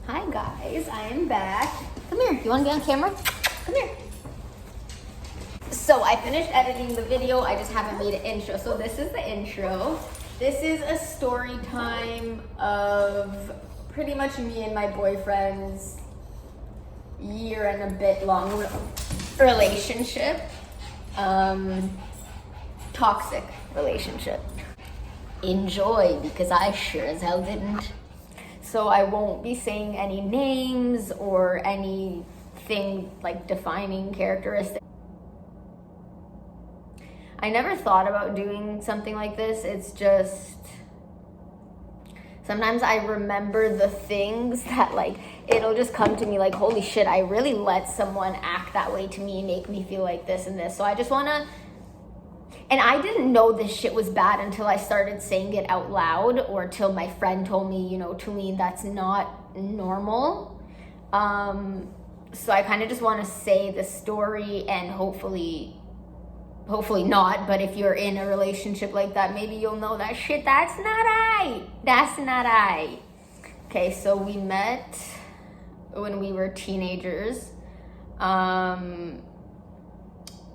Hi guys, I am back. Come here, you wanna get on camera? Come here. So I finished editing the video, I just haven't made an intro. So this is the intro. This is a story time of pretty much me and my boyfriend's year and a bit long relationship. Toxic relationship. Enjoy, because I sure as hell didn't. So I won't be saying any names or anything like defining characteristics. I never thought about doing something like this. It's just, sometimes I remember the things that like, it'll just come to me like, holy shit, I really let someone act that way to me, make me feel like this and this. So I just wanna, and I didn't know this shit was bad until I started saying it out loud, or till my friend told me, you know, Tulene, that's not normal. So I kind of just want to say the story, and hopefully not, but if you're in a relationship like that, maybe you'll know that shit, that's not I. That's not I. Okay, so we met when we were teenagers.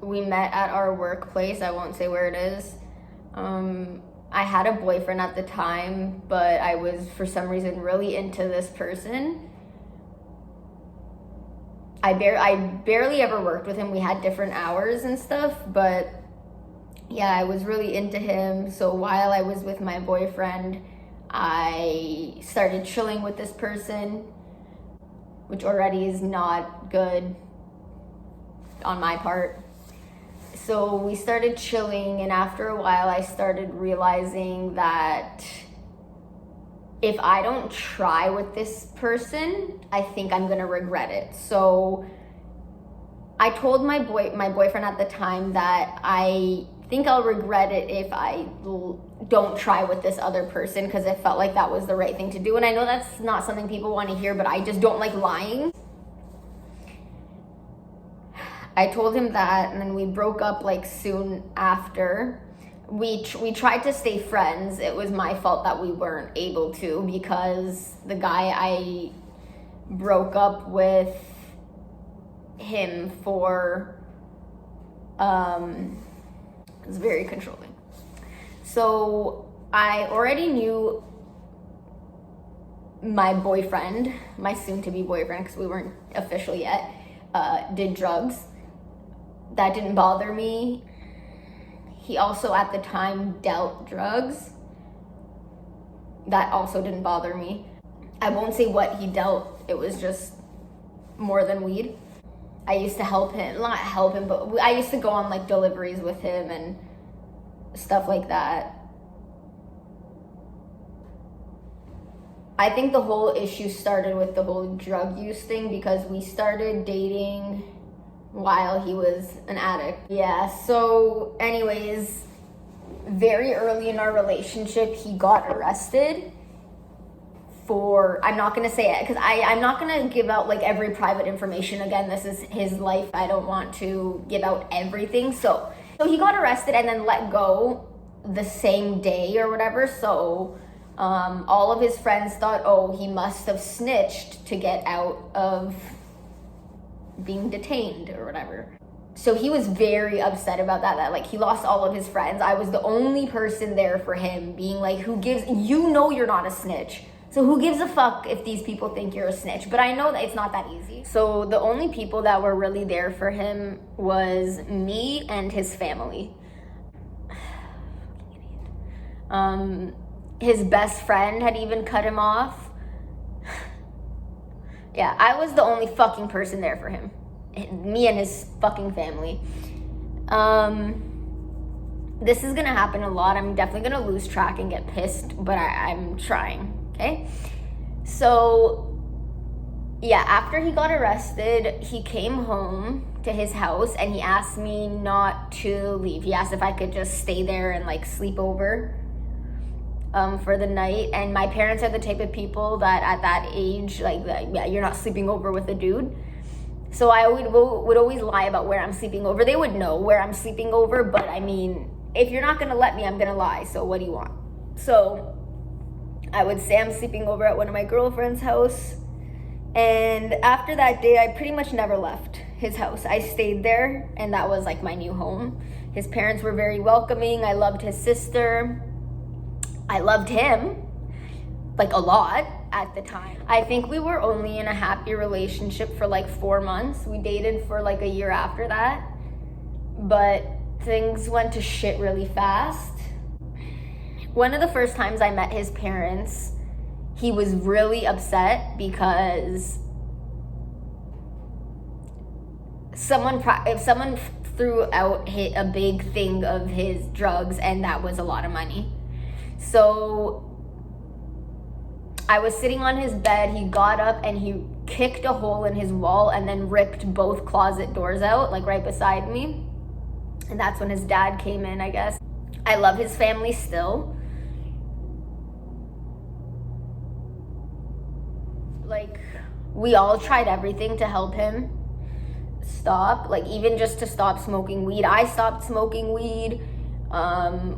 We met at our workplace. I won't say where it is. I had a boyfriend at the time, but I was for some reason really into this person. I barely ever worked with him. We had different hours and stuff, but yeah, I was really into him. So while I was with my boyfriend, I started chilling with this person, which already is not good on my part. So we started chilling, and after a while I started realizing that if I don't try with this person, I think I'm gonna regret it. So I told my boyfriend at the time that I think I'll regret it if I don't try with this other person, because it felt like that was the right thing to do. And I know that's not something people want to hear, but I just don't like lying. I told him that, and then we broke up like soon after. We tried to stay friends. It was my fault that we weren't able to, because the guy I broke up with him for was very controlling. So I already knew my boyfriend, my soon-to-be boyfriend, because we weren't official yet, did drugs. That didn't bother me. He also at the time dealt drugs. That also didn't bother me. I won't say what he dealt. It was just more than weed. I used to help him, not help him, but I used to go on like deliveries with him and stuff like that. I think the whole issue started with the whole drug use thing, because we started dating while he was an addict. Yeah, so anyways, very early in our relationship, he got arrested for, I'm not gonna say it, because I'm not gonna give out like every private information. Again, this is his life. I don't want to give out everything. So he got arrested and then let go the same day or whatever. So all of his friends thought, oh, he must have snitched to get out of being detained or whatever. So he was very upset about that like he lost all of his friends. I was the only person there for him, being like, who gives, you know you're not a snitch, so who gives a fuck if these people think you're a snitch? But I know that it's not that easy. So the only people that were really there for him was me and his family. His best friend had even cut him off. Yeah, I was the only fucking person there for him. Me and his fucking family. This is gonna happen a lot. I'm definitely gonna lose track and get pissed, but I'm trying, okay? So, yeah, after he got arrested, he came home to his house and he asked me not to leave. He asked if I could just stay there and like sleep over for the night. And my parents are the type of people that at that age, like, yeah, you're not sleeping over with a dude. So I would always lie about where I'm sleeping over. They would know where I'm sleeping over, but I mean, if you're not gonna let me, I'm gonna lie. So what do you want? So I would say I'm sleeping over at one of my girlfriend's house. And after that day, I pretty much never left his house. I stayed there, and that was like my new home. His parents were very welcoming. I loved his sister. I loved him, like, a lot at the time. I think we were only in a happy relationship for like 4 months. We dated for like a year after that, but things went to shit really fast. One of the first times I met his parents, he was really upset because someone threw out a big thing of his drugs, and that was a lot of money. So I was sitting on his bed, he got up and he kicked a hole in his wall and then ripped both closet doors out, like right beside me. And that's when his dad came in, I guess. I love his family still. Like, we all tried everything to help him stop, like even just to stop smoking weed. I stopped smoking weed.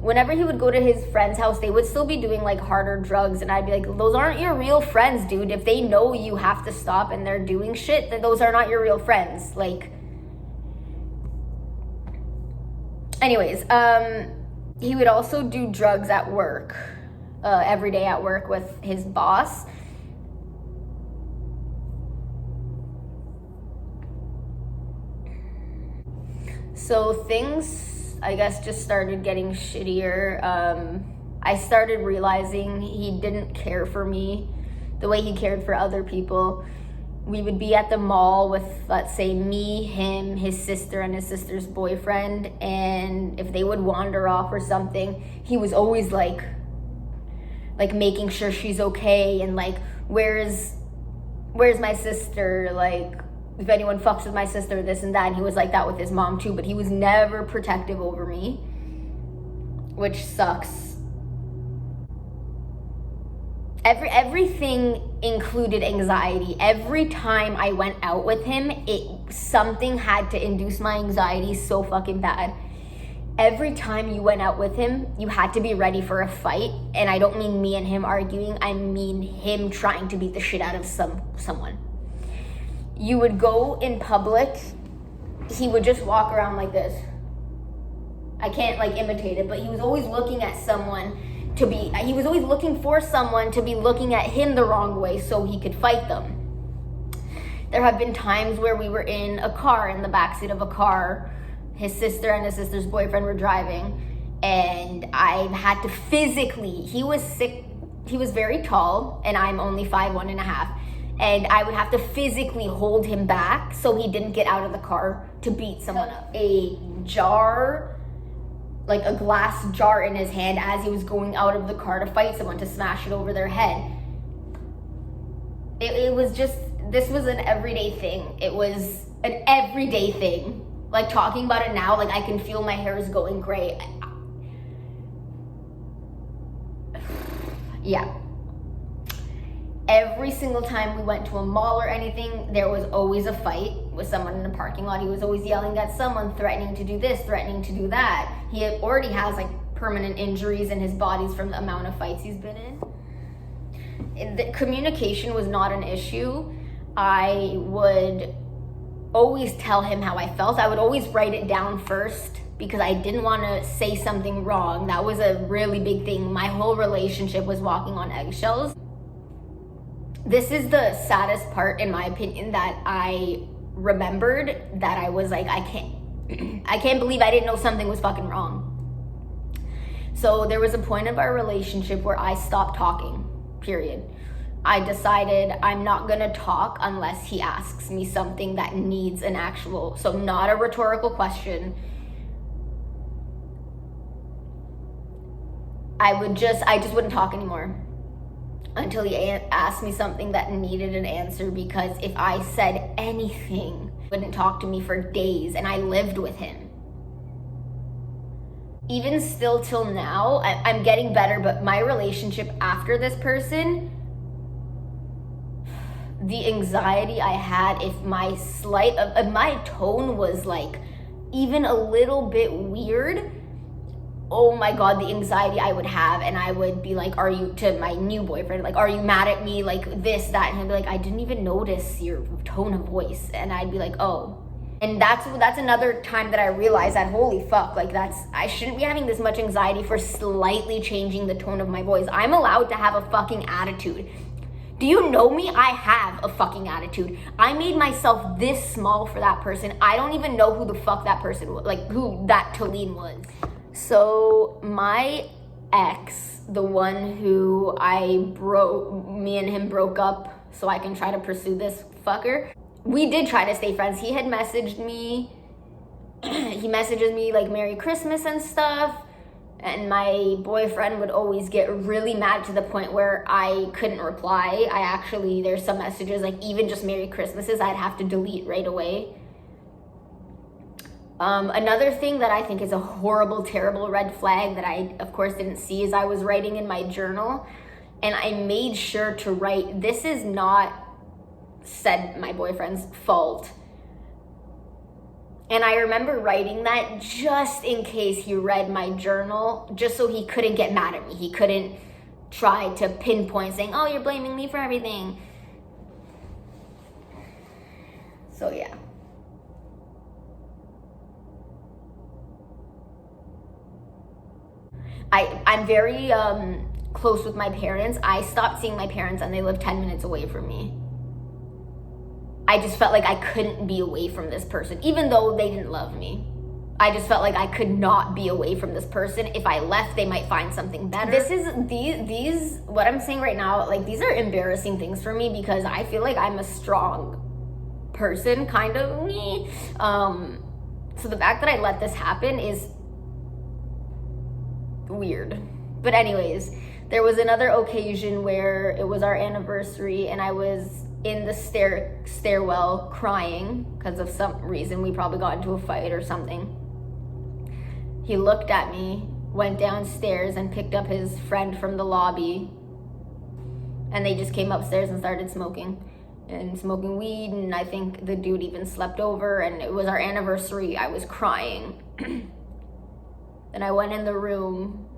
Whenever he would go to his friend's house, they would still be doing like harder drugs, and I'd be like, those aren't your real friends, dude. If they know you have to stop and they're doing shit, then those are not your real friends. Like, anyways, he would also do drugs at work, every day at work with his boss. So things, I guess, just started getting shittier. I started realizing he didn't care for me the way he cared for other people. We would be at the mall with, let's say, me, him, his sister, and his sister's boyfriend, and if they would wander off or something, he was always like making sure she's okay, and like, where's my sister, like, if anyone fucks with my sister, this and that. And he was like that with his mom too, but he was never protective over me, which sucks. Everything included anxiety. Every time I went out with him, something had to induce my anxiety so fucking bad. Every time you went out with him, you had to be ready for a fight. And I don't mean me and him arguing, I mean him trying to beat the shit out of someone. You would go in public, he would just walk around like this. I can't like imitate it, but he was always looking at someone he was always looking for someone to be looking at him the wrong way so he could fight them. There have been times where we were in a car, in the backseat of a car, his sister and his sister's boyfriend were driving, and I had to he was sick, he was very tall, and I'm only 5'1.5". And I would have to physically hold him back so he didn't get out of the car to beat someone up. A jar, like a glass jar in his hand as he was going out of the car to fight someone, to smash it over their head. It was just, this was an everyday thing. It was an everyday thing. Like, talking about it now, like, I can feel my hair is going gray. Yeah. Every single time we went to a mall or anything, there was always a fight with someone in the parking lot. He was always yelling at someone, threatening to do this, threatening to do that. He already has like permanent injuries in his body from the amount of fights he's been in. The communication was not an issue. I would always tell him how I felt. I would always write it down first because I didn't want to say something wrong. That was a really big thing. My whole relationship was walking on eggshells. This is the saddest part, in my opinion, that I remembered, that I was like, I can't believe I didn't know something was fucking wrong. So there was a point of our relationship where I stopped talking, period. I decided I'm not gonna talk unless he asks me something that needs an actual, so not a rhetorical question. I just wouldn't talk anymore until he asked me something that needed an answer, because if I said anything, he wouldn't talk to me for days, and I lived with him. Even still till now, I'm getting better, but my relationship after this person, the anxiety I had, if my tone was like even a little bit weird, oh my God, the anxiety I would have. And I would be like, to my new boyfriend, like, are you mad at me? Like this, that. And he'd be like, I didn't even notice your tone of voice. And I'd be like, oh. And that's another time that I realized that, holy fuck, like I shouldn't be having this much anxiety for slightly changing the tone of my voice. I'm allowed to have a fucking attitude. Do you know me? I have a fucking attitude. I made myself this small for that person. I don't even know who the fuck that person was, like who that Talene was. So my ex, the one who me and him broke up so I can try to pursue this fucker, we did try to stay friends. He had messaged me. He messages me like Merry Christmas and stuff. And my boyfriend would always get really mad to the point where I couldn't reply. There's some messages, like even just Merry Christmases, I'd have to delete right away. Another thing that I think is a horrible, terrible red flag that I, of course, didn't see is I was writing in my journal, and I made sure to write, this is not said my boyfriend's fault. And I remember writing that just in case he read my journal, just so he couldn't get mad at me. He couldn't try to pinpoint saying, oh, you're blaming me for everything. So yeah. I'm very close with my parents. I stopped seeing my parents and they live 10 minutes away from me. I just felt like I couldn't be away from this person, even though they didn't love me. I just felt like I could not be away from this person. If I left, they might find something better. These what I'm saying right now, like these are embarrassing things for me because I feel like I'm a strong person, kind of me. So the fact that I let this happen is weird. But anyways, there was another occasion where it was our anniversary and I was in the stairwell crying because of some reason. We probably got into a fight or something. He looked at me, went downstairs and picked up his friend from the lobby, and they just came upstairs and started smoking weed, and I think the dude even slept over, and it was our anniversary. I was crying. Then I went in the room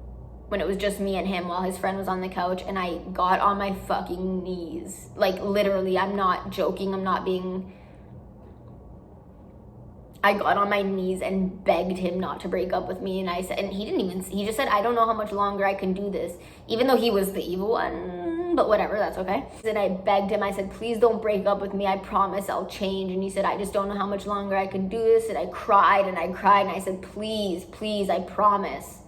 when it was just me and him while his friend was on the couch, and I got on my fucking knees. Like literally, I'm not joking, I got on my knees and begged him not to break up with me, and he just said, I don't know how much longer I can do this, even though he was the evil one, but whatever, that's okay. And I begged him, I said, please don't break up with me, I promise I'll change. And he said, I just don't know how much longer I can do this. And I cried and I cried, and I said, please, please, I promise.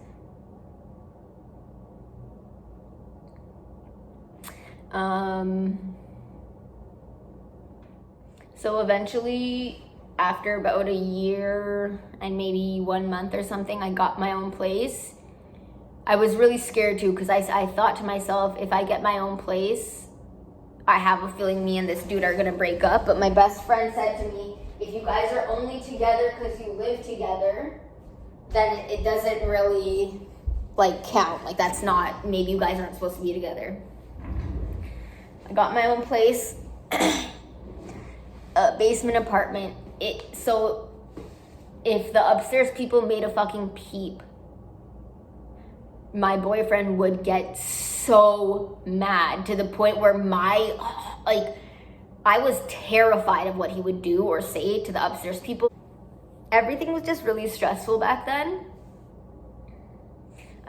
So eventually, after about a year and maybe 1 month or something, I got my own place. I was really scared too, because I thought to myself, if I get my own place, I have a feeling me and this dude are gonna break up. But my best friend said to me, if you guys are only together because you live together, then it doesn't really like count. Like that's not, maybe you guys aren't supposed to be together. I got my own place, a basement apartment. So if the upstairs people made a fucking peep, my boyfriend would get so mad to the point where I was terrified of what he would do or say to the upstairs people. Everything was just really stressful back then.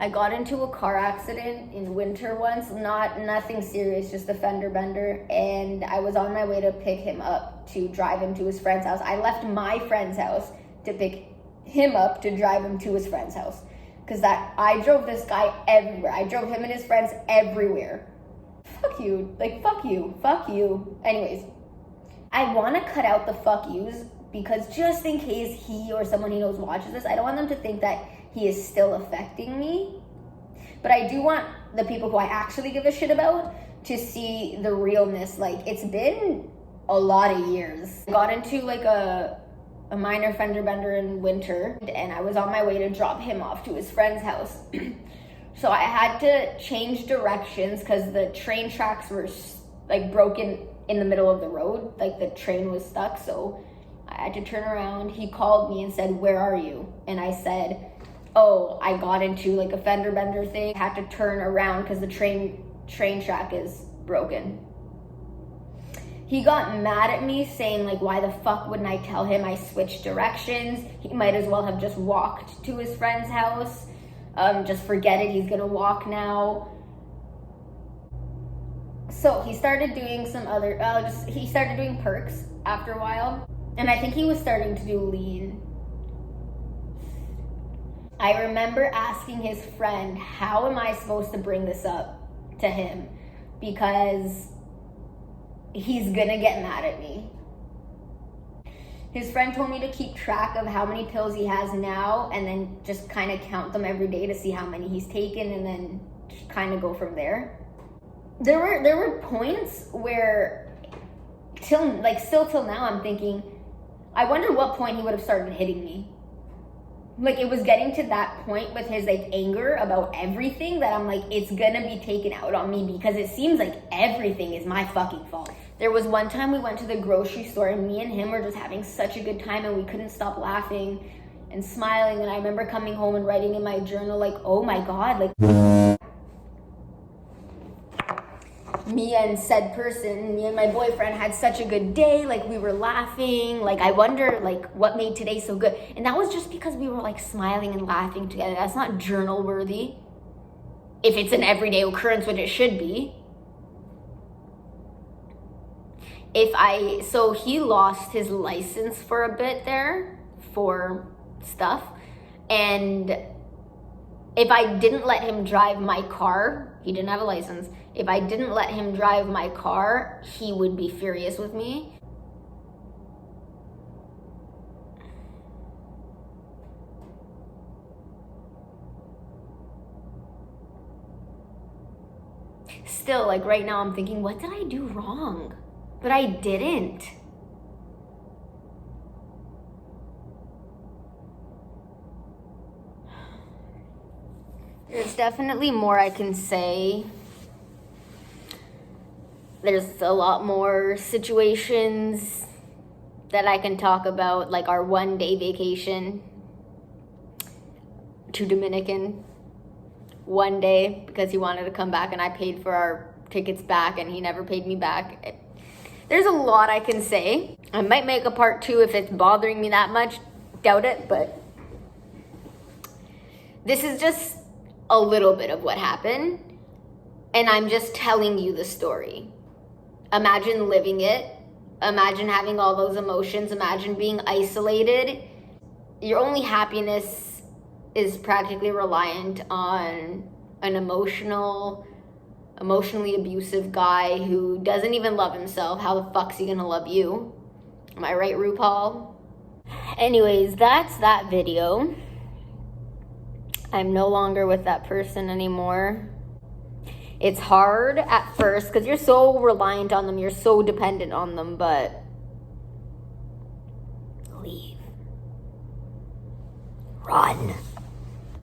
I got into a car accident in winter once, nothing serious, just a fender bender, and I was on my way to pick him up to drive him to his friend's house. I left my friend's house to pick him up to drive him to his friend's house, because I drove this guy everywhere. I drove him and his friends everywhere. Fuck you, fuck you. Anyways, I want to cut out the fuck yous, because just in case he or someone he knows watches this, I don't want them to think that he is still affecting me. But I do want the people who I actually give a shit about to see the realness. Like, it's been a lot of years. I got into like a minor fender bender in winter, and I was on my way to drop him off to his friend's house. So I had to change directions because the train tracks were like broken in the middle of the road. Like the train was stuck, so I had to turn around. He called me and said, where are you? And I said, oh, I got into like a fender bender thing, had to turn around because the train track is broken. He got mad at me saying like, why the fuck wouldn't I tell him I switched directions? He might as well have just walked to his friend's house. Just forget it, he's gonna walk now. So he started doing some other, he started doing perks after a while. And I think he was starting to do lean. I remember asking his friend, how am I supposed to bring this up to him? Because he's gonna get mad at me. His friend told me to keep track of how many pills he has now and then just kind of count them every day to see how many he's taken and then kind of go from there. There were points where still till now I'm thinking, I wonder what point he would have started hitting me. Like, it was getting to that point with his like anger about everything that I'm like, it's gonna be taken out on me because it seems like everything is my fucking fault. There was one time we went to the grocery store and me and him were just having such a good time and we couldn't stop laughing and smiling. And I remember coming home and writing in my journal like, oh my God, like me and said person, me and my boyfriend had such a good day. Like, we were laughing. Like, I wonder like what made today so good. And that was just because we were like smiling and laughing together. That's not journal worthy. If it's an everyday occurrence, which it should be. So he lost his license for a bit there for stuff. And if I didn't let him drive my car, he didn't have a license. If I didn't let him drive my car, he would be furious with me. Still, like right now I'm thinking, what did I do wrong? But I didn't. There's definitely more I can say. There's a lot more situations that I can talk about, like our 1-day vacation to Dominican. 1 day because he wanted to come back and I paid for our tickets back and he never paid me back. There's a lot I can say. I might make a part 2 if it's bothering me that much. Doubt it, but this is just a little bit of what happened. And I'm just telling you the story. Imagine living it. Imagine having all those emotions. Imagine being isolated. Your only happiness is practically reliant on an emotionally abusive guy who doesn't even love himself. How the fuck's he gonna love you? Am I right, RuPaul? Anyways, that's that video. I'm no longer with that person anymore. It's hard at first because you're so reliant on them, you're so dependent on them, but leave. Run.